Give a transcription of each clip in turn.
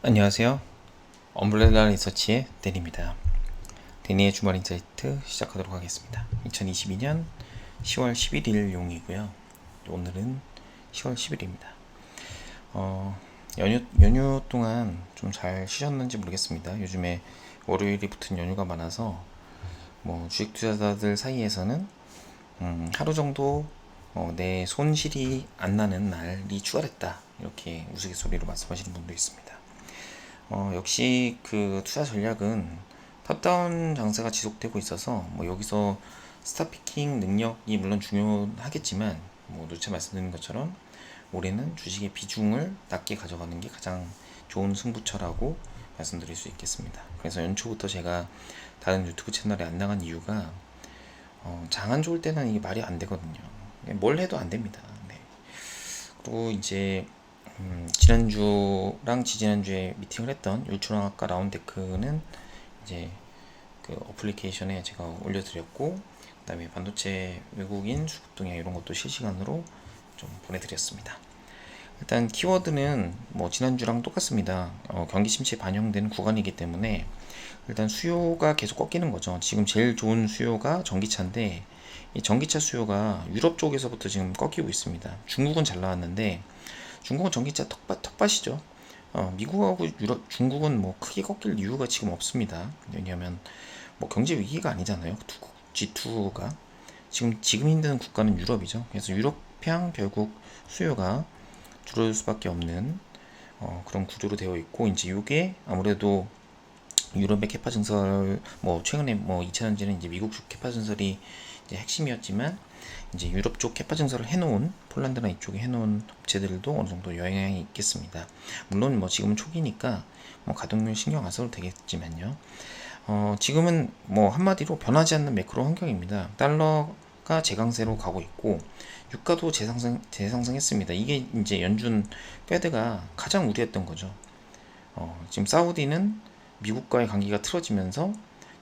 안녕하세요. 엄브렐라 리서치의 데니입니다. 데니의 주말 인사이트 시작하도록 하겠습니다. 2022년 10월 11일 용이고요. 오늘은 10월 10일입니다. 연휴 동안 좀 잘 쉬셨는지 모르겠습니다. 요즘에 월요일이 붙은 연휴가 많아서 주식 투자자들 사이에서는 하루 정도 내 손실이 안 나는 날이 추가됐다, 이렇게 우스갯소리로 말씀하시는 분도 있습니다. 역시 그 투자 전략은 탑다운 장세가 지속되고 있어서 여기서 스탑피킹 능력이 물론 중요하겠지만 누차 말씀드린 것처럼 올해는 주식의 비중을 낮게 가져가는 게 가장 좋은 승부처라고 말씀드릴 수 있겠습니다. 그래서 연초부터 제가 다른 유튜브 채널에 안 나간 이유가 장 안 좋을 때는 이게 말이 안 되거든요. 뭘 해도 안 됩니다. 네. 그리고 이제 지난주랑 지지난주에 미팅을 했던 율출왕학과 라운데크는 이제 그 어플리케이션에 제가 올려드렸고, 그 다음에 반도체 외국인 수급 동향 이런 것도 실시간으로 좀 보내드렸습니다. 일단 키워드는 지난주랑 똑같습니다. 경기 침체에 반영되는 구간이기 때문에 일단 수요가 계속 꺾이는 거죠. 지금 제일 좋은 수요가 전기차인데, 이 전기차 수요가 유럽 쪽에서부터 지금 꺾이고 있습니다. 중국은 잘 나왔는데 중국은 전기차 텃밭이죠. 미국하고 중국은 크게 꺾일 이유가 지금 없습니다. 왜냐하면 경제 위기가 아니잖아요. G2가 지금 힘든 국가는 유럽이죠. 그래서 유럽향 결국 수요가 줄어들 수밖에 없는 그런 구조로 되어 있고, 이제 이게 아무래도 유럽의 캐파 증설, 최근에 2차전지는 이제 미국 쪽 캐파 증설이 이제 핵심이었지만, 이제 유럽 쪽 캐파 증설을 해놓은 폴란드나 이쪽에 해놓은 업체들도 어느 정도 영향이 있겠습니다. 물론 지금은 초기니까 가동률 신경 안 써도 되겠지만요. 지금은 한마디로 변하지 않는 매크로 환경입니다. 달러가 재강세로 가고 있고 유가도 재상승했습니다. 이게 이제 연준 패드가 가장 우려했던 거죠. 지금 사우디는 미국과의 관계가 틀어지면서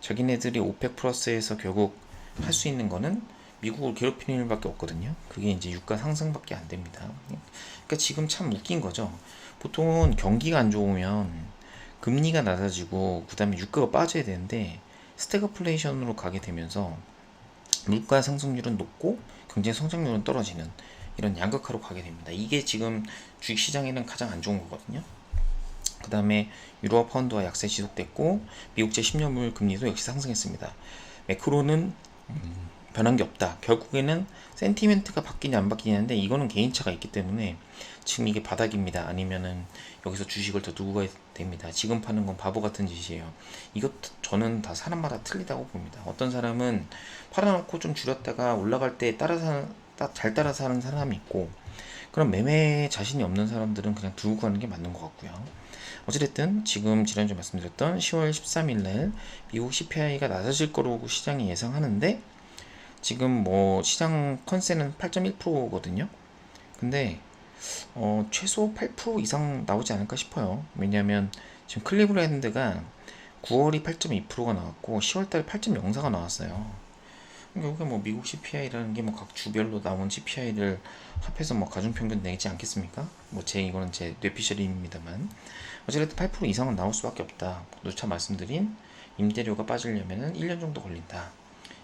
자기네들이 오펙 플러스에서 결국 할 수 있는 거는 미국을 괴롭히는 일밖에 없거든요. 그게 이제 유가 상승밖에 안 됩니다. 그러니까 지금 참 웃긴 거죠. 보통은 경기가 안 좋으면 금리가 낮아지고 그 다음에 유가가 빠져야 되는데 스태그플레이션으로 가게 되면서 물가 상승률은 높고 경제 성장률은 떨어지는 이런 양극화로 가게 됩니다. 이게 지금 주식시장에는 가장 안 좋은 거거든요. 그 다음에 유로 파운드와 약세 지속됐고 미국제 10년물 금리도 역시 상승했습니다. 매크로는 변한 게 없다. 결국에는 센티멘트가 바뀌냐 안 바뀌냐인데 이거는 개인차가 있기 때문에 지금 이게 바닥입니다. 아니면은 여기서 주식을 더 두고 가야 됩니다. 지금 파는 건 바보 같은 짓이에요. 이것 저는 다 사람마다 틀리다고 봅니다. 어떤 사람은 팔아놓고 좀 줄였다가 올라갈 때 잘 따라서 하는 사람이 있고, 그럼 매매에 자신이 없는 사람들은 그냥 두고 가는 게 맞는 것 같고요. 어찌됐든 지금 지난주에 말씀드렸던 10월 13일날 미국 CPI가 낮아질 거라고 시장이 예상하는데, 지금 시장 컨센은 8.1%거든요. 근데 최소 8% 이상 나오지 않을까 싶어요. 왜냐하면 지금 클리브랜드가 9월이 8.2%가 나왔고 10월달에 8.04가 나왔어요. 그러니까 미국 CPI라는 게 각 주별로 나온 CPI를 합해서 가중평균 내지 않겠습니까? 이거는 제 뇌피셜입니다만 어쨌든 8% 이상은 나올 수밖에 없다. 누차 말씀드린 임대료가 빠지려면은 1년 정도 걸린다.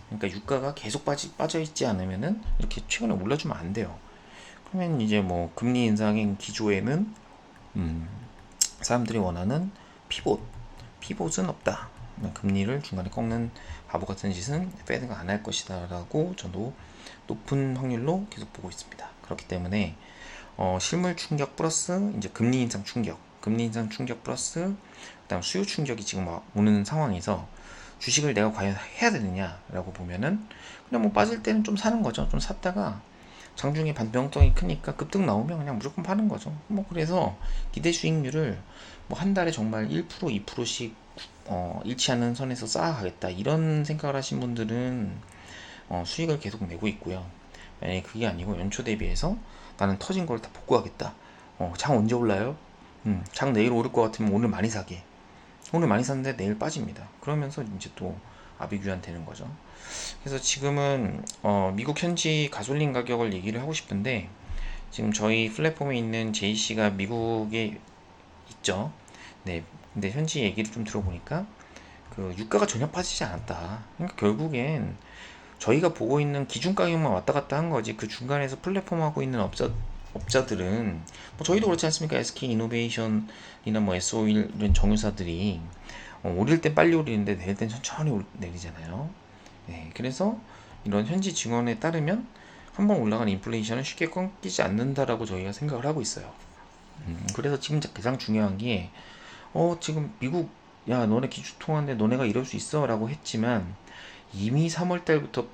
그러니까 유가가 계속 빠져 있지 않으면은 이렇게 최근에 올라주면 안 돼요. 그러면 이제 금리 인상의 기조에는 사람들이 원하는 피봇은 없다. 금리를 중간에 꺾는 바보 같은 짓은 페드가 안 할 것이다라고 저도 높은 확률로 계속 보고 있습니다. 그렇기 때문에 실물 충격 플러스 이제 금리 인상 충격 플러스 그다음 수요 충격이 지금 오는 상황에서 주식을 내가 과연 해야 되느냐라고 보면은 그냥 빠질 때는 좀 사는 거죠. 좀 샀다가 장중에 반병덩이 크니까 급등 나오면 그냥 무조건 파는 거죠. 그래서 기대 수익률을 한 달에 정말 1% 2%씩 잃지 않는 선에서 쌓아가겠다 이런 생각을 하신 분들은 수익을 계속 내고 있고요. 만약에 그게 아니고 연초 대비해서 나는 터진 걸 다 복구하겠다. 장 언제 올라요? 장 내일 오를 것 같으면 오늘 많이 사게. 오늘 많이 샀는데 내일 빠집니다. 그러면서 이제 또 아비규환 되는 거죠. 그래서 지금은 미국 현지 가솔린 가격을 얘기를 하고 싶은데, 지금 저희 플랫폼에 있는 JC가 미국에 있죠. 네, 근데 현지 얘기를 좀 들어보니까 그 유가가 전혀 빠지지 않았다. 그러니까 결국엔 저희가 보고 있는 기준 가격만 왔다 갔다 한 거지 그 중간에서 플랫폼 하고 있는 업자들은 뭐 저희도 그렇지 않습니까? SK 이노베이션이나 뭐 S5일 이런 정유사들이 오를 땐 빨리 오르는데 내릴 땐 천천히 내리잖아요. 네, 그래서 이런 현지 증언에 따르면 한번 올라간 인플레이션은 쉽게 꺾이지 않는다라고 저희가 생각을 하고 있어요. 그래서 지금 가장 중요한 게 지금 미국 야 너네 기축통화인데 너네가 이럴 수 있어 라고 했지만 이미 3월 달부터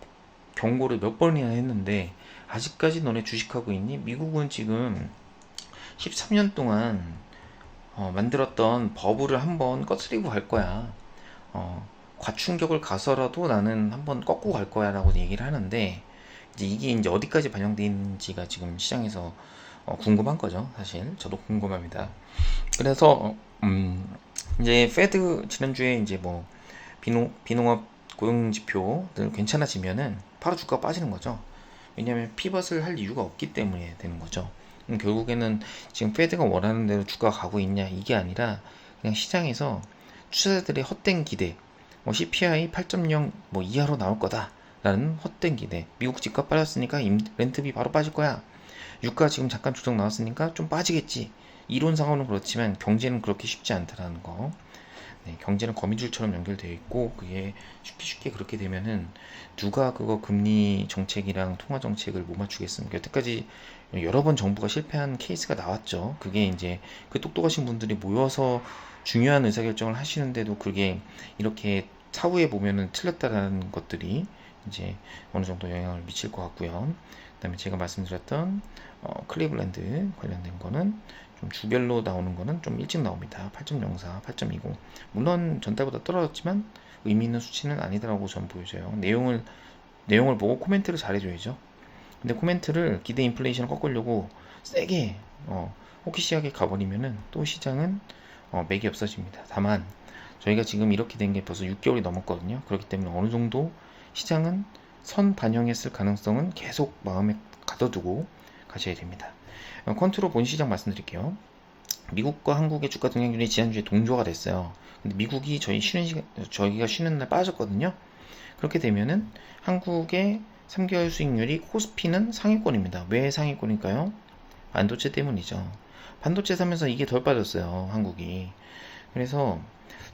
경고를 몇 번이나 했는데 아직까지 너네 주식하고 있니? 미국은 지금 13년 동안 만들었던 버블을 한번 꺼트리고 갈 거야. 과충격을 가서라도 나는 한번 꺾고 갈 거야 라고 얘기를 하는데 이제 이게 이제 어디까지 반영되는지가 지금 시장에서 궁금한 거죠. 사실 저도 궁금합니다. 그래서 이제 페드 지난주에 이제 뭐 비농업 고용 지표들 괜찮아지면은 바로 주가가 빠지는 거죠. 왜냐하면 피벗을 할 이유가 없기 때문에 되는 거죠. 결국에는 지금 페드가 원하는 대로 주가가 가고 있냐 이게 아니라 그냥 시장에서 투자자들의 헛된 기대, 뭐 CPI 8.0 뭐 이하로 나올 거다라는 헛된 기대. 미국 집값 빠졌으니까 렌트비 바로 빠질 거야. 유가 지금 잠깐 조정 나왔으니까 좀 빠지겠지. 이론상으로는 그렇지만 경제는 그렇게 쉽지 않다라는 거. 네, 경제는 거미줄처럼 연결되어 있고 그게 쉽게 그렇게 되면은 누가 그거 금리 정책이랑 통화 정책을 못 맞추겠습니까? 여태까지 여러 번 정부가 실패한 케이스가 나왔죠. 그게 이제 그 똑똑하신 분들이 모여서 중요한 의사결정을 하시는데도 그게 이렇게 사후에 보면은 틀렸다라는 것들이 이제 어느 정도 영향을 미칠 것 같고요. 그다음에 제가 말씀드렸던 클리블랜드 관련된 거는 좀 주별로 나오는 거는 좀 일찍 나옵니다. 8.04, 8.20. 물론 전달보다 떨어졌지만 의미 있는 수치는 아니더라고 저는 보여져요. 내용을 보고 코멘트를 잘해줘야죠. 근데 코멘트를 기대 인플레이션을 꺾으려고 세게 호기시하게 가버리면은 또 시장은 맥이 없어집니다. 다만 저희가 지금 이렇게 된 게 벌써 6개월이 넘었거든요. 그렇기 때문에 어느 정도 시장은 선 반영했을 가능성은 계속 마음에 가둬두고 가셔야 됩니다. 컨트롤 본 시장 말씀드릴게요. 미국과 한국의 주가 등락률이 지난주에 동조가 됐어요. 근데 미국이 저희가 쉬는 날 빠졌거든요. 그렇게 되면은 한국의 3개월 수익률이 코스피는 상위권입니다. 왜 상위권일까요? 반도체 때문이죠. 반도체 사면서 이게 덜 빠졌어요. 한국이. 그래서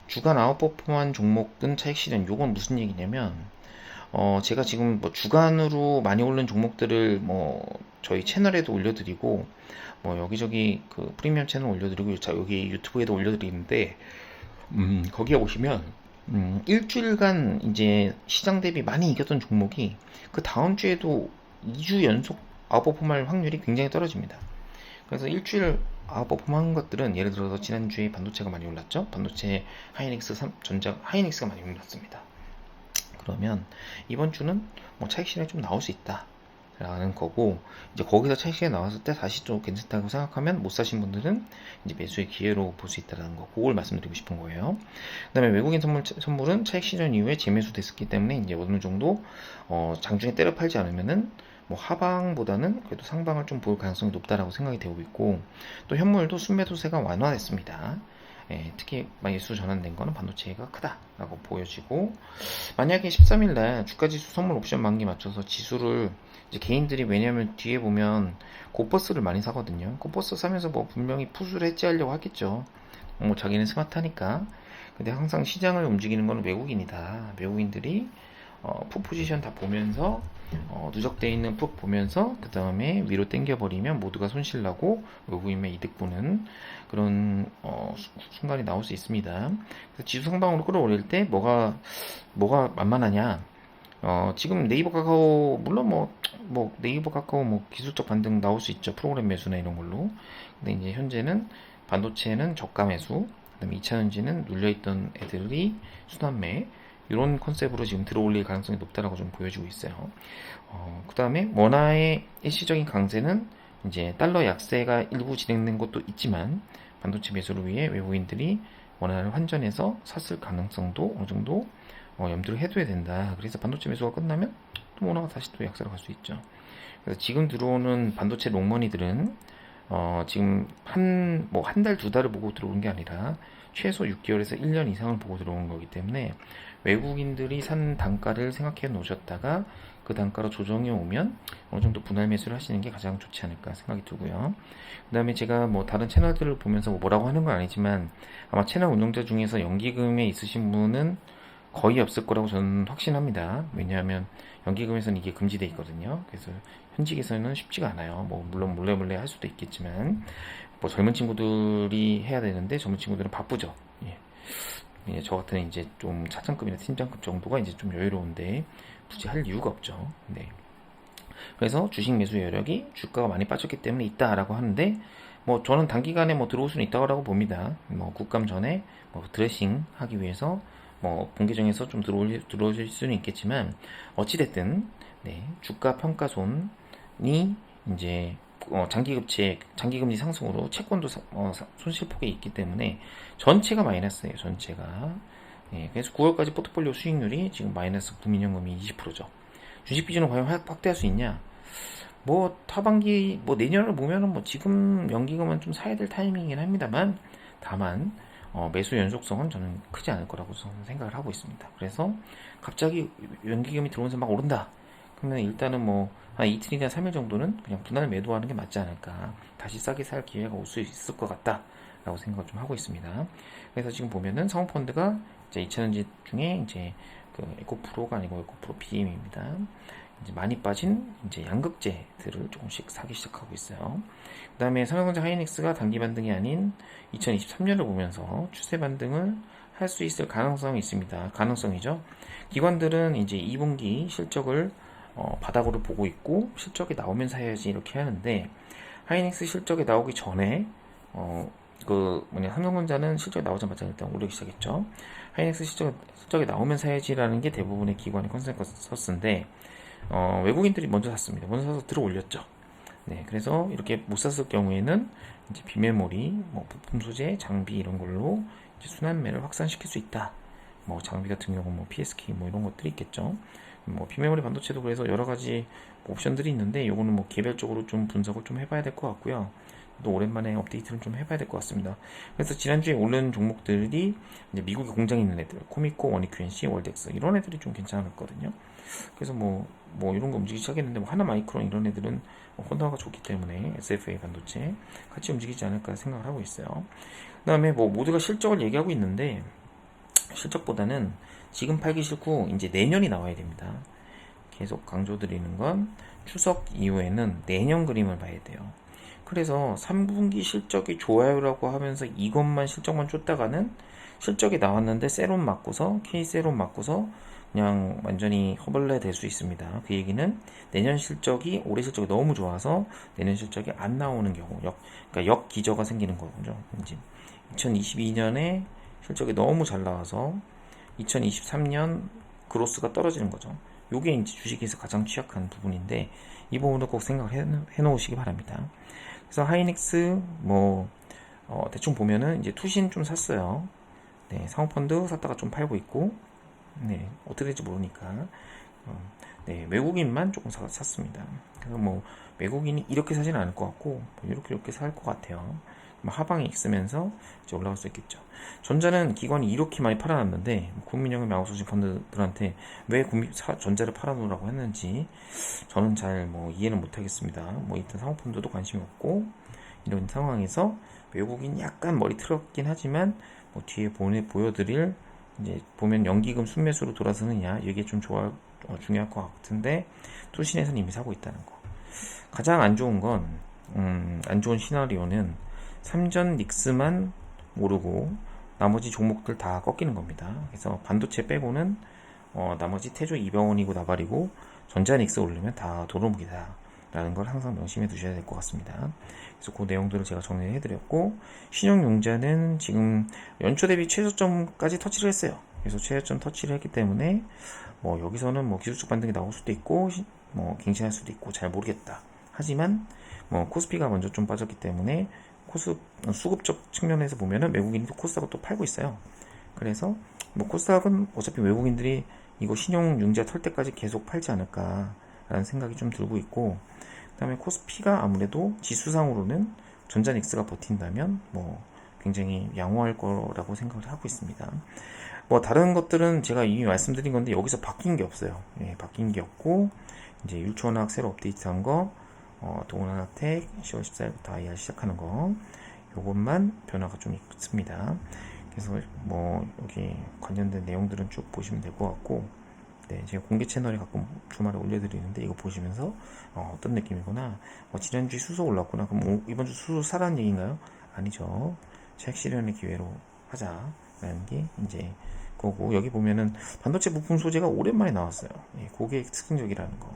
주간 아웃퍼폼한 종목은 차익 실현. 요건 무슨 얘기냐면 제가 지금 뭐 주간으로 많이 오른 종목들을 뭐 저희 채널에도 올려드리고 뭐 여기저기 그 프리미엄 채널 올려드리고 여기 유튜브에도 올려드리는데 거기에 보시면 일주일간 이제 시장 대비 많이 이겼던 종목이 그 다음 주에도 2주 연속 아웃퍼폼할 확률이 굉장히 떨어집니다. 그래서 일주일 아웃퍼폼한 것들은 예를 들어서 지난주에 반도체가 많이 올랐죠. 반도체 전자 하이닉스가 많이 올랐습니다. 그러면 이번 주는 뭐 차익 실현이 좀 나올 수 있다 라는 거고, 이제 거기서 차익 실현이 나왔을 때 다시 좀 괜찮다고 생각하면 못 사신 분들은 이제 매수의 기회로 볼 수 있다는 거, 그걸 말씀드리고 싶은 거예요. 그 다음에 외국인 선물은 차익 실현 이후에 재매수 됐었기 때문에 이제 어느 정도 장중에 때려 팔지 않으면은 뭐 하방보다는 그래도 상방을 좀 볼 가능성이 높다라고 생각이 되고 있고, 또 현물도 순매도세가 완화됐습니다. 특히 매수 전환된 거는 반도체가 크다라고 보여지고, 만약에 13일날 주가지수 선물 옵션 만기 맞춰서 지수를 이제 개인들이, 왜냐면 뒤에 보면 고버스를 많이 사거든요. 고버스 사면서 뭐 분명히 풋을 해지하려고 하겠죠. 뭐 자기는 스마트하니까. 근데 항상 시장을 움직이는 건 외국인이다. 외국인들이 풋 포지션 다 보면서 누적되어 있는 풋 보면서 그 다음에 위로 당겨버리면 모두가 손실나고 외국인의 이득 보는 그런 순간이 나올 수 있습니다. 그래서 지수 상방으로 끌어올릴 때 뭐가 만만하냐? 지금 네이버 카카오, 물론 뭐 네이버 카카오 뭐 기술적 반등 나올 수 있죠. 프로그램 매수나 이런 걸로. 근데 이제 현재는 반도체는 저가 매수, 그다음에 2차전지는 눌려있던 애들이 순환매, 이런 컨셉으로 지금 들어올릴 가능성이 높다라고 좀 보여지고 있어요. 그 다음에 원화의 일시적인 강세는 이제 달러 약세가 일부 진행된 것도 있지만 반도체 매수를 위해 외국인들이 원화를 환전해서 샀을 가능성도 어느 정도 염두를 해둬야 된다. 그래서 반도체 매수가 끝나면 또 원화가 다시 또 약세로 갈 수 있죠. 그래서 지금 들어오는 반도체 롱머니들은 지금 한 달, 두 달을 보고 들어온 게 아니라 최소 6개월에서 1년 이상을 보고 들어온 거기 때문에 외국인들이 산 단가를 생각해 놓으셨다가 그 단가로 조정이 오면 어느 정도 분할 매수를 하시는 게 가장 좋지 않을까 생각이 들고요. 그 다음에 제가 뭐 다른 채널들을 보면서 뭐라고 하는 건 아니지만 아마 채널 운영자 중에서 연기금에 있으신 분은 거의 없을 거라고 저는 확신합니다. 왜냐하면 연기금에서는 이게 금지되어 있거든요. 그래서 현직에서는 쉽지가 않아요. 뭐 물론 몰래 할 수도 있겠지만 뭐 젊은 친구들이 해야 되는데 젊은 친구들은 바쁘죠. 예. 저 같은 이제 좀 차장급이나 팀장급 정도가 이제 좀 여유로운데 굳이 할 이유가 없죠. 네. 그래서 주식 매수 여력이 주가가 많이 빠졌기 때문에 있다라고 하는데 뭐 저는 단기간에 뭐 들어올 수는 있다고 봅니다. 뭐 국감 전에 뭐 드레싱 하기 위해서 뭐 본계정에서 좀 들어오실 수는 있겠지만 어찌됐든 네, 주가 평가손이 이제 장기금리 상승으로 채권도 손실폭에 있기 때문에 전체가 마이너스예요. 전체가. 예, 그래서 9월까지 포트폴리오 수익률이 지금 마이너스 국민연금이 20%죠. 주식 비중을 과연 확대할 수 있냐? 뭐 하반기 뭐 내년을 보면은 뭐 지금 연기금은 좀 사야 될 타이밍이긴 합니다만 다만 매수 연속성은 저는 크지 않을 거라고 저는 생각을 하고 있습니다. 그래서 갑자기 연기금이 들어오면서 막 오른다. 그러면 일단은 뭐 한 이틀이나 3일 정도는 그냥 분할 매도하는 게 맞지 않을까. 다시 싸게 살 기회가 올 수 있을 것 같다. 라고 생각을 좀 하고 있습니다. 그래서 지금 보면은 상호펀드가 이제 2차전지 중에 이제 그 에코프로가 아니고 에코프로 BM입니다. 이제 많이 빠진 이제 양극재들을 조금씩 사기 시작하고 있어요. 그 다음에 삼성전자 하이닉스가 단기 반등이 아닌 2023년을 보면서 추세 반등을 할 수 있을 가능성이 있습니다. 가능성이죠. 기관들은 이제 2분기 실적을 바닥으로 보고 있고 실적이 나오면 사야지 이렇게 하는데 하이닉스 실적이 나오기 전에 삼성전자는 실적이 나오자마자 일단 오르기 시작했죠. 하이닉스 실적이 나오면 사야지라는 게 대부분의 기관의 컨센서스인데 외국인들이 먼저 샀습니다. 먼저 사서 들어 올렸죠. 네, 그래서 이렇게 못 샀을 경우에는 이제 비메모리, 뭐 부품 소재, 장비 이런 걸로 이제 순환매를 확산시킬 수 있다. 뭐 장비 같은 경우 뭐 PSK 뭐 이런 것들이 있겠죠. 뭐 비메모리 반도체도 그래서 여러 가지 옵션들이 있는데 요거는 뭐 개별적으로 좀 분석을 좀 해봐야 될 것 같고요. 또 오랜만에 업데이트를 좀 해봐야 될 것 같습니다. 그래서 지난주에 오른 종목들이 이제 미국에 공장이 있는 애들, 코미코, 원익QNC, 월덱스 이런 애들이 좀 괜찮았거든요. 그래서 뭐 이런 거 움직이기 시작했는데 뭐 하나 마이크론 이런 애들은 혼다가 좋기 때문에 SFA 반도체 같이 움직이지 않을까 생각을 하고 있어요. 그 다음에 뭐 모두가 실적을 얘기하고 있는데 실적보다는 지금 팔기 싫고 이제 내년이 나와야 됩니다. 계속 강조드리는 건 추석 이후에는 내년 그림을 봐야 돼요. 그래서 3분기 실적이 좋아요라고 하면서 이것만 실적만 쫓다가는 실적이 나왔는데 세롬 맞고서 K세롬 맞고서 그냥 완전히 허벌레 될 수 있습니다. 그 얘기는 내년 실적이 올해 실적이 너무 좋아서 내년 실적이 안 나오는 경우 그러니까 역기저가 생기는 거죠. 이제 2022년에 실적이 너무 잘 나와서 2023년 그로스가 떨어지는 거죠. 요게 이제 주식에서 가장 취약한 부분인데 이 부분도 꼭 생각을 해 놓으시기 바랍니다. 그래서 하이닉스 대충 보면은 이제 투신 좀 샀어요. 네, 상호펀드 샀다가 좀 팔고 있고 네, 어떻게 될지 모르니까 네, 외국인만 조금 샀습니다. 그래서 뭐 외국인이 이렇게 사지는 않을 것 같고 이렇게 살 것 같아요. 하방이 있으면서 이제 올라갈 수 있겠죠. 전자는 기관이 이렇게 많이 팔아놨는데 국민연금 아웃소싱 펀드들한테 왜 전자를 팔아놓으라고 했는지 저는 잘 이해는 못하겠습니다. 일단 상호펀드도 관심이 없고 이런 상황에서 외국인 약간 머리 틀었긴 하지만 뒤에 보여드릴 이제 보면 연기금 순매수로 돌아서느냐 이게 좀 중요할 것 같은데 투신에서는 이미 사고 있다는 거. 가장 안 좋은 건 안 좋은 시나리오는 삼전 닉스만 오르고 나머지 종목들 다 꺾이는 겁니다. 그래서 반도체 빼고는 나머지 태조 이병헌이고 나발이고 전자닉스 오르면 다 도루묵이다 라는 걸 항상 명심해 두셔야 될 것 같습니다. 그래서 그 내용들을 제가 정리해 드렸고 신용융자는 지금 연초 대비 최저점까지 터치를 했어요. 그래서 최저점 터치를 했기 때문에 여기서는 기술적 반등이 나올 수도 있고 갱신할 수도 있고 잘 모르겠다. 하지만 코스피가 먼저 좀 빠졌기 때문에 수급적 측면에서 보면은 외국인이 코스닥을 또 팔고 있어요. 그래서 코스닥은 어차피 외국인들이 이거 신용융자 털 때까지 계속 팔지 않을까 라는 생각이 좀 들고 있고 그 다음에 코스피가 아무래도 지수상으로는 전자닉스가 버틴다면 뭐 굉장히 양호할 거라고 생각을 하고 있습니다. 뭐 다른 것들은 제가 이미 말씀드린 건데 여기서 바뀐 게 없어요. 예, 바뀐 게 없고 이제 율초원학 새로 업데이트한 거, 동원하나텍 10월 14일부터 IR 시작하는 거, 요것만 변화가 좀 있습니다. 그래서 뭐 여기 관련된 내용들은 쭉 보시면 될 것 같고, 네, 제가 공개 채널에 가끔 주말에 올려드리는데 이거 보시면서 어떤 느낌이구나. 지난주에 수소 올랐구나. 그럼 이번 주 수소 사라는 얘기인가요? 아니죠. 차익 실현의 기회로 하자라는 게 이제 거고, 여기 보면은 반도체 부품 소재가 오랜만에 나왔어요. 예, 그게 특징적이라는 거.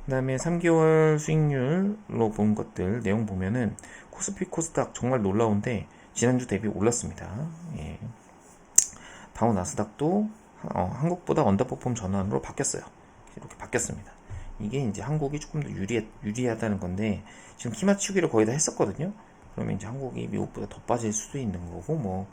그 다음에 3개월 수익률로 본 것들 내용 보면은 코스피 코스닥 정말 놀라운데 지난주 대비 올랐습니다. 예. 다우 나스닥도 한국보다 언더퍼폼 전환으로 바뀌었어요. 이렇게 바뀌었습니다. 이게 이제 한국이 조금 더 유리하다는 건데, 지금 키 맞추기를 거의 다 했었거든요. 그러면 이제 한국이 미국보다 더 빠질 수도 있는 거고, 뭐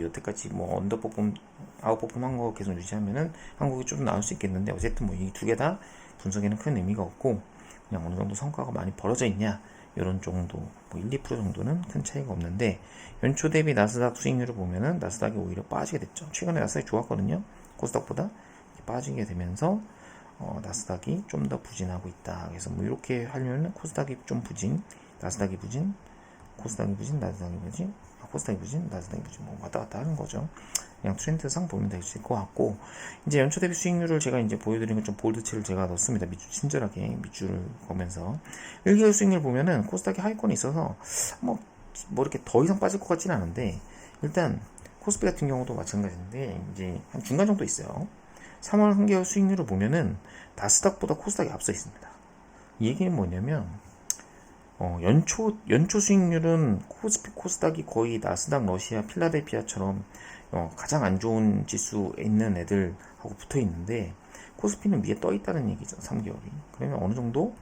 여태까지 뭐 언더퍼폼, 아웃퍼폼 한 거 계속 유지하면은 한국이 좀 나을 수 있겠는데, 어쨌든 뭐 이 두 개 다 분석에는 큰 의미가 없고, 그냥 어느 정도 성과가 많이 벌어져 있냐, 이런 정도, 뭐 1, 2% 정도는 큰 차이가 없는데, 연초 대비 나스닥 수익률을 보면은 나스닥이 오히려 빠지게 됐죠. 최근에 나스닥이 좋았거든요. 코스닥보다 빠지게 되면서 나스닥이 좀 더 부진하고 있다. 그래서 뭐 이렇게 하려면 코스닥이 좀 부진, 나스닥이 부진, 코스닥이 부진, 나스닥이 부진, 코스닥이 부진, 나스닥이 부진, 뭐 왔다 갔다 하는 거죠. 그냥 트렌드상 보면 될 것 같고, 이제 연초 대비 수익률을 제가 이제 보여드린 건 좀 볼드치를 제가 넣습니다. 친절하게 밑줄을 거면서 1개월 수익률 보면은 코스닥이 하위권에 있어서 뭐 이렇게 더 이상 빠질 것 같지는 않은데, 일단 코스피 같은 경우도 마찬가지인데 이제 한 중간 정도 있어요. 3월 한개월 수익률을 보면은 나스닥보다 코스닥이 앞서 있습니다. 이 얘기는 뭐냐면 연초 수익률은 코스피 코스닥이 거의 나스닥 러시아 필라델피아처럼 가장 안 좋은 지수에 있는 애들하고 붙어 있는데, 코스피는 위에 떠 있다는 얘기죠. 3개월이. 그러면 어느 정도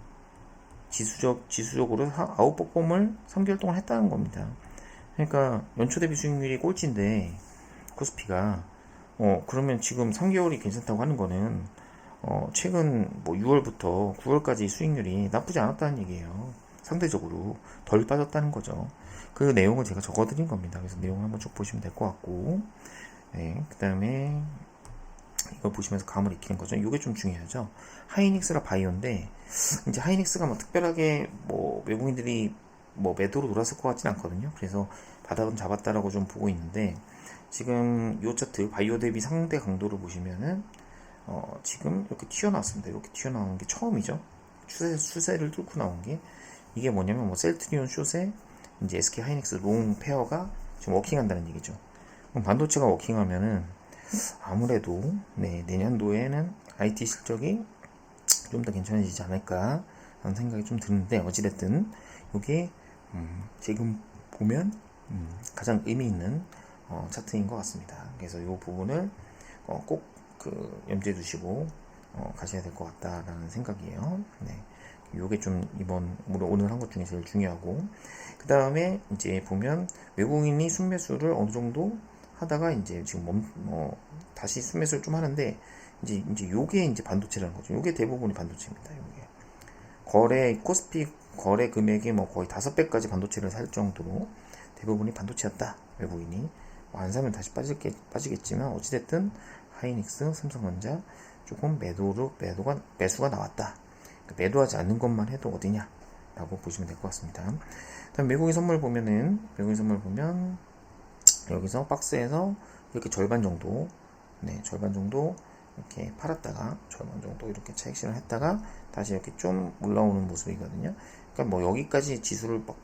지수적으로 아웃퍼폼을 3개월 동안 했다는 겁니다. 그러니까 연초 대비 수익률이 꼴찌인데 코스피가 그러면 지금 3개월이 괜찮다고 하는 거는 최근 뭐 6월부터 9월까지 수익률이 나쁘지 않았다는 얘기예요. 상대적으로 덜 빠졌다는 거죠. 그 내용을 제가 적어드린 겁니다. 그래서 내용을 한번 쭉 보시면 될 것 같고, 네, 그 다음에 이걸 보시면서 감을 익히는 거죠. 이게 좀 중요하죠. 하이닉스라 바이오인데, 이제 하이닉스가 뭐 특별하게 뭐 외국인들이 뭐 매도로 돌았을 것 같지는 않거든요. 그래서 바닥은 잡았다라고 좀 보고 있는데, 지금 이 차트 바이오 대비 상대 강도를 보시면은 지금 이렇게 튀어나왔습니다. 이렇게 튀어나온 게 처음이죠. 추세를 뚫고 나온 게, 이게 뭐냐면 뭐 셀트리온 숏에 이제 SK 하이닉스 롱 페어가 지금 워킹한다는 얘기죠. 그럼 반도체가 워킹하면은 아무래도 내년도에는 IT 실적이 좀 더 괜찮아지지 않을까 라는 생각이 좀 드는데, 어찌됐든 이게 지금 보면 가장 의미 있는 차트인 것 같습니다. 그래서 이 부분을 꼭 염두에 두시고 가셔야 될 것 같다라는 생각이에요. 네. 요게 좀 오늘 한 것 중에 제일 중요하고, 그 다음에 이제 보면 외국인이 순매수를 어느 정도 하다가 이제 지금 다시 순매수를 좀 하는데, 이제 요게 이제 반도체라는 거죠. 요게 대부분이 반도체입니다. 요게 코스피 거래 금액의 뭐 거의 5배까지 반도체를 살 정도로 대부분이 반도체였다. 외국인이 안 사면 다시 빠지겠지만, 어찌됐든 하이닉스, 삼성전자 조금 매수가 나왔다. 매도하지 않는 것만 해도 어디냐 라고 보시면 될 것 같습니다. 다음 외국인 선물 보면 여기서 박스에서 이렇게 절반 정도 이렇게 팔았다가 절반 정도 이렇게 차익 실현을 했다가 다시 이렇게 좀 올라오는 모습이거든요. 그러니까 뭐 여기까지 지수를 막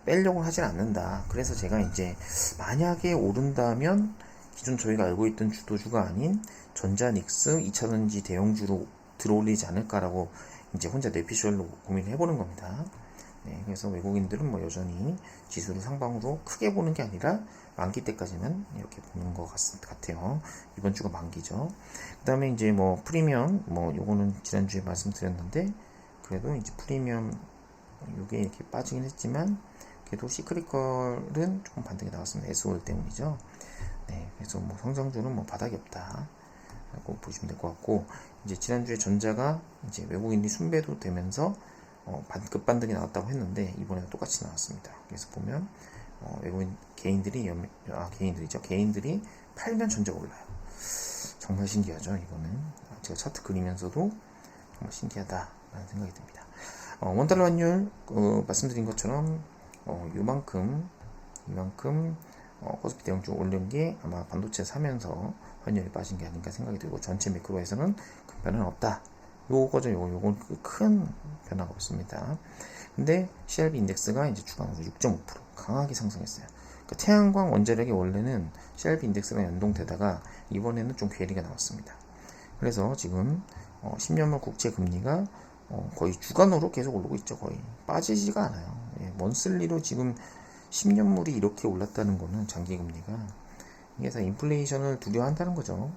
빼려고 하진 않는다. 그래서 제가 이제 만약에 오른다면 기존 저희가 알고 있던 주도주가 아닌 전자닉스 2차전지 대형주로 들어올리지 않을까라고 이제 혼자 뇌피셜로 고민을 해보는 겁니다. 네, 그래서 외국인들은 뭐 여전히 지수를 상방으로 크게 보는 게 아니라 만기 때까지는 이렇게 보는 것 같아요. 이번 주가 만기죠. 그 다음에 이제 뭐 프리미엄, 요거는 지난주에 말씀드렸는데, 그래도 이제 프리미엄 요게 이렇게 빠지긴 했지만, 그래도 시크릿컬은 조금 반등이 나왔습니다. SOL 때문이죠. 네, 그래서 뭐 성장주는 뭐 바닥이 없다 라고 보시면 될 것 같고, 이제 지난주에 전자가 이제 외국인이 순매도 되면서 급반등이 나왔다고 했는데 이번에도 똑같이 나왔습니다. 그래서 보면 외국인 개인들이 팔면 전체가 올라요. 정말 신기하죠. 이거는 제가 차트 그리면서도 정말 신기하다라는 생각이 듭니다. 원달러 환율 말씀드린 것처럼 이만큼 코스피 대형주 올린 게 아마 반도체 사면서 환율이 빠진 게 아닌가 생각이 들고, 전체 매크로에서는 큰 변화는 없다. 요거죠. 요건 큰 변화가 없습니다. 근데 CRB 인덱스가 이제 주간으로 6.5% 강하게 상승했어요. 그러니까 태양광 원자력이 원래는 CRB 인덱스가 연동되다가 이번에는 좀 괴리가 나왔습니다. 그래서 지금 10년물 국채 금리가 거의 주간으로 계속 오르고 있죠. 거의 빠지지가 않아요. 먼슬리로 지금 10년물이 이렇게 올랐다는 거는 장기 금리가, 이게 다 인플레이션을 두려워한다는 거죠.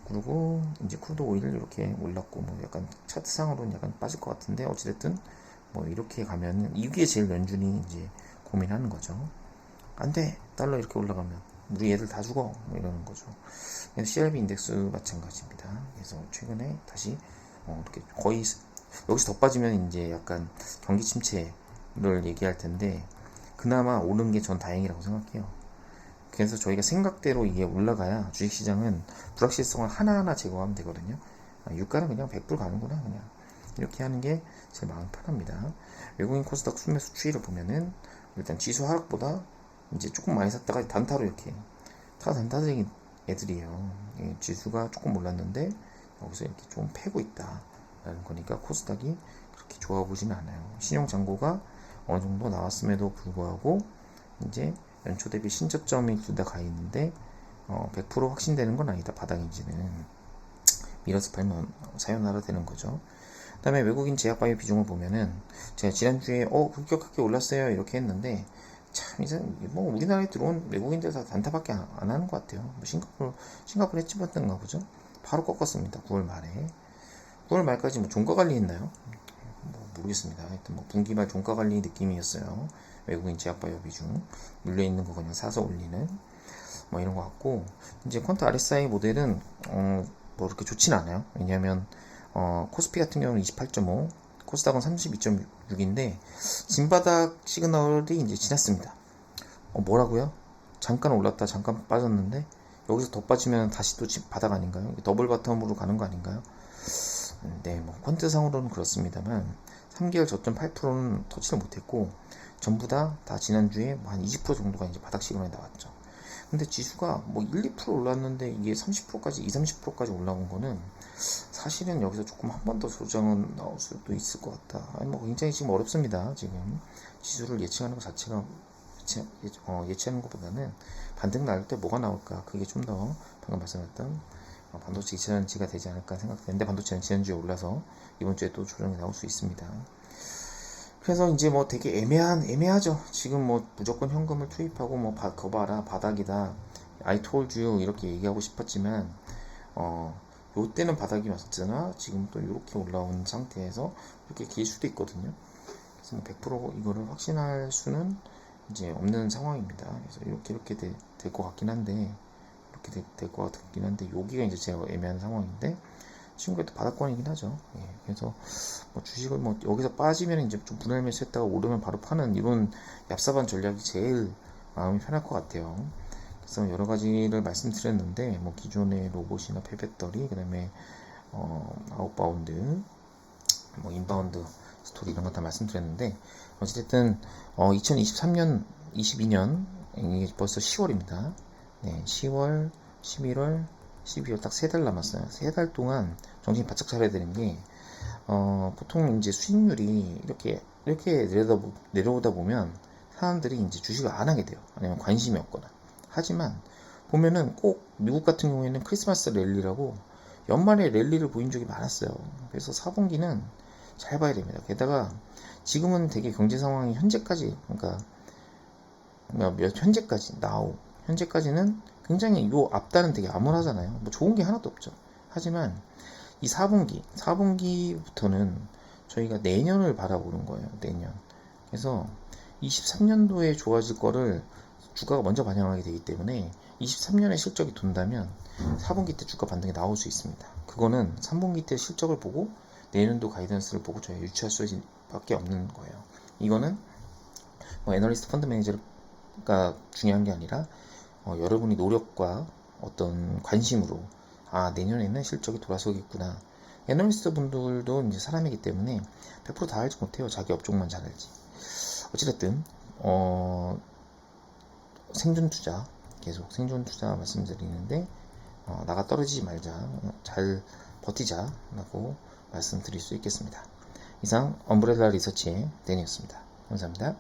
그리고 이제 크루드 오일 이렇게 올랐고, 뭐 약간 차트상으로는 약간 빠질 것 같은데, 어찌됐든 뭐 이렇게 가면 이게 제일 연준이 이제 고민하는 거죠. 안 돼, 달러 이렇게 올라가면 우리 애들 다 죽어, 뭐 이러는 거죠. CRB 인덱스 마찬가지입니다. 그래서 최근에 다시 이렇게 거의 여기서 더 빠지면 이제 약간 경기 침체를 얘기할 텐데, 그나마 오른 게 전 다행이라고 생각해요. 그래서 저희가 생각대로 이게 올라가야 주식시장은 불확실성을 하나하나 제거하면 되거든요. 유가는 그냥 100불 가는구나, 그냥 이렇게 하는 게 제 마음 편합니다. 외국인 코스닥 순매수 추이를 보면은 일단 지수 하락보다 이제 조금 많이 샀다가 단타로 이렇게 단타적인 애들이에요. 지수가 조금 올랐는데 여기서 이렇게 좀 패고 있다라는 거니까 코스닥이 그렇게 좋아 보지는 않아요. 신용 잔고가 어느 정도 나왔음에도 불구하고 이제 연초 대비 신저점이 둘 다 가 있는데 100% 확신되는 건 아니다. 바닥인지는 밀어서 팔면 사요나라 되는 거죠. 그 다음에 외국인 제약바이오 비중을 보면은 제가 지난주에 급격하게 올랐어요 이렇게 했는데, 참 이제 뭐 우리나라에 들어온 외국인들 다 단타밖에 안 하는 것 같아요. 뭐 싱가포르 해치 봤던가 보죠. 바로 꺾었습니다. 9월 말에. 9월 말까지 뭐 종가 관리 했나요? 뭐 모르겠습니다. 하여튼 뭐 분기말 종가 관리 느낌이었어요. 외국인 제약바이오 비중 물려있는 거 그냥 사서 올리는 뭐 이런 것 같고, 이제 퀀트 RSI 모델은 뭐 그렇게 좋진 않아요. 왜냐하면 코스피 같은 경우는 28.5, 코스닥은 32.6인데 진바닥 시그널이 이제 지났습니다. 뭐라고요? 잠깐 올랐다 잠깐 빠졌는데 여기서 더 빠지면 다시 또 바닥 아닌가요? 더블 바텀으로 가는 거 아닌가요? 네, 뭐 퀀트상으로는 그렇습니다만 3개월 저점 8%는 터치를 못했고, 전부 다 지난주에 뭐 한 20% 정도가 이제 바닥 시그널이 나왔죠. 근데 지수가 뭐 1, 2% 올랐는데 이게 30%까지, 20, 30%까지 올라온 거는 사실은 여기서 조금 한 번 더 조정은 나올 수도 있을 것 같다. 아니 뭐 굉장히 지금 어렵습니다. 지금 지수를 예측하는 것 자체가 예측하는 것보다는 반등 나올 때 뭐가 나올까, 그게 좀 더 방금 말씀했던 반도체 2차전지가 되지 않을까 생각되는데, 반도체는 지난주에 올라서 이번 주에 또 조정이 나올 수 있습니다. 그래서 이제 뭐 되게 애매하죠. 지금 뭐 무조건 현금을 투입하고 뭐 거봐라 바닥이다, I told you 이렇게 얘기하고 싶었지만 요때는 바닥이 맞잖아. 지금 또 이렇게 올라온 상태에서 이렇게 길 수도 있거든요. 그래서 100% 이거를 확신할 수는 이제 없는 상황입니다. 그래서 이렇게 될 것 같긴 한데, 이렇게 될 것 같긴 한데, 여기가 이제 제가 애매한 상황인데, 지금 그래도 바닥권이긴 하죠. 그래서 뭐 주식을 뭐 여기서 빠지면 이제 좀 분할 매수했다가 오르면 바로 파는 이런 얍삽한 전략이 제일 마음이 편할 것 같아요. 그래서 여러 가지를 말씀드렸는데, 뭐 기존의 로봇이나 폐배터리, 그다음에 아웃바운드, 뭐 인바운드 스토리 이런 거 다 말씀드렸는데, 어쨌든 2023년, 22년 이게 벌써 10월입니다. 네, 10월, 11월, 12월 딱 3달 남았어요. 3달 동안 정신 바짝 차려야 되는 게, 보통 이제 수익률이 이렇게 내려오다 보면 사람들이 이제 주식을 안 하게 돼요. 아니면 관심이 없거나. 하지만 보면은 꼭 미국 같은 경우에는 크리스마스 랠리라고 연말에 랠리를 보인 적이 많았어요. 그래서 4분기는 잘 봐야 됩니다. 게다가 지금은 되게 경제 상황이 현재까지, 그러니까 현재까지는 굉장히 요 앞달은 되게 암울하잖아요. 뭐 좋은 게 하나도 없죠. 하지만 이 4분기부터는 저희가 내년을 바라보는 거예요. 내년. 그래서 23년도에 좋아질 거를 주가가 먼저 반영하게 되기 때문에 23년에 실적이 돈다면 4분기 때 주가 반등이 나올 수 있습니다. 그거는 3분기 때 실적을 보고 내년도 가이던스를 보고 저희가 유추할 수 수밖에 없는 거예요. 이거는 뭐 애널리스트 펀드 매니저가 중요한 게 아니라 여러분이 노력과 어떤 관심으로 내년에는 실적이 돌아서겠구나. 애널리스트 분들도 이제 사람이기 때문에 100%다 알지 못해요. 자기 업종만 잘 알지. 어찌됐든 생존 투자, 계속 생존 투자 말씀드리는데 나가 떨어지지 말자, 잘 버티자 라고 말씀드릴 수 있겠습니다. 이상 엄브렐라 리서치의 데니였습니다. 감사합니다.